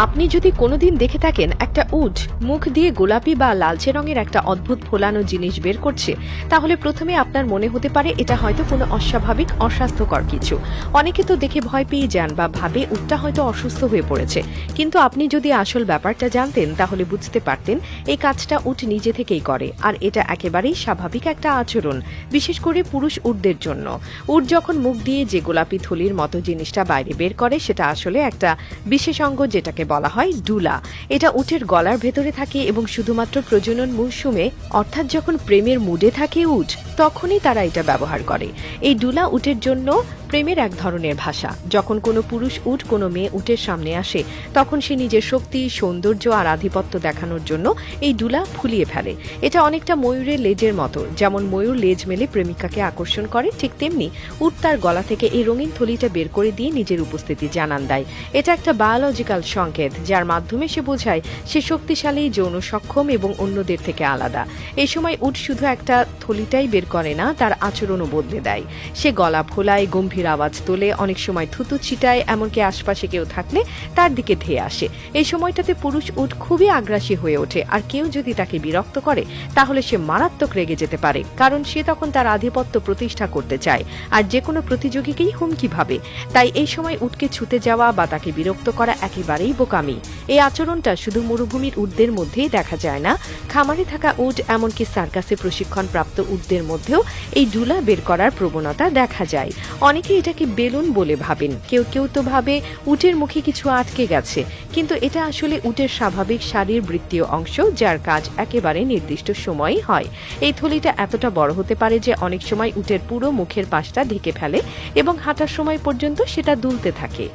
আপনি যদি কোনোদিন দেখে থাকেন একটা উট মুখ দিয়ে গোলাপি বা লালচে রঙের একটা অদ্ভুত ফোলানো জিনিস বের করছে, তাহলে প্রথমে আপনার মনে হতে পারে এটা হয়তো কোনো অস্বাভাবিক অস্বাস্থ্যকর কিছু। অনেকে তো দেখে ভয় পেয়ে যান বা ভাবে উটটা হয়তো অসুস্থ হয়ে পড়েছে, কিন্তু আপনি যদি আসল ব্যাপারটা জানতেন তাহলে বুঝতে পারতেন এই কাজটা উট নিজে থেকেই করে, আর এটা একেবারেই স্বাভাবিক একটা আচরণ, বিশেষ করে পুরুষ উটদের জন্য। উট যখন মুখ দিয়ে যে গোলাপি থলির মতো জিনিসটা বাইরে বের করে সেটা আসলে একটা বিশেষ অঙ্গ, যেটাকে বলা হয় ডুলা। এটা উটের গলার ভেতরে থাকে এবং শুধুমাত্র প্রজনন মৌসুমে, অর্থাৎ যখন প্রেমের মুডে থাকে উট, তখনই তারা এটা ব্যবহার করে। এই ডুলা উটের জন্য প্রেমের এক ধরনের ভাষা। যখন কোনো পুরুষ উট কোনো মেয়ে উটের সামনে আসে, তখন সে নিজের শক্তি, সৌন্দর্য আর আধিপত্য দেখানোর জন্য এই ডুলা ফুলিয়ে ফেলে। এটা অনেকটা ময়ূরের লেজের মতো। যেমন ময়ূর লেজ মেলে প্রেমিকাকে আকর্ষণ করে, ঠিক তেমনি উট তার গলা থেকে এই রঙিন থলিটা বের করে দিয়ে নিজের উপস্থিতি জানান দেয়। এটা একটা বায়োলজিক্যাল সংকেত, যার মাধ্যমে সে বোঝায় সে শক্তিশালী, যৌন সক্ষম এবং অন্যদের থেকে আলাদা। এই সময় উট শুধু একটা থলিটাই বের করে না, তার আচরণও বদলে দেয়। সে গলা ফোলায়, গম্ভীর আওয়াজ তোলে, অনেক সময় থুতু ছিটায়, এমনকি আশপাশে কেউ থাকলে তার দিকে ধেয়ে আসে। এই সময়টাতে পুরুষ উট খুবই আগ্রাসী হয়ে ওঠে, আর কেউ যদি তাকে বিরক্ত করে তাহলে সে মারাত্মক রেগে যেতে পারে, কারণ সে তখন তার আধিপত্য প্রতিষ্ঠা করতে চায় আর যে কোনো প্রতিযোগীকেই হুমকি ভাবে। তাই এই সময় উটকে ছুতে যাওয়া বা তাকে বিরক্ত করা একেবারেই বোকামি। এই আচরণটা শুধু মরুভূমির উটদের মধ্যেই দেখা যায় না, খামারে থাকা উট, এমনকি সার্কাসে প্রশিক্ষণপ্রাপ্ত উটদের মধ্যেও এই ডুলা বের করার প্রবণতা দেখা যায়। অনেকে এটাকে বেলুন বলে ভাবেন, কেউ কেউ তো ভাবে উটের মুখে কিছু আটকে গেছে, কিন্তু এটা আসলে উটের স্বাভাবিক শারীরবৃত্তীয় অংশ, যার কাজ একেবারে নির্দিষ্ট সময়ই হয়। এই থলিটা এতটা বড় হতে পারে যে অনেক সময় উটের পুরো মুখের পাশটা ঢেকে ফেলে এবং হাঁটার সময় পর্যন্ত সেটা দুলতে থাকে।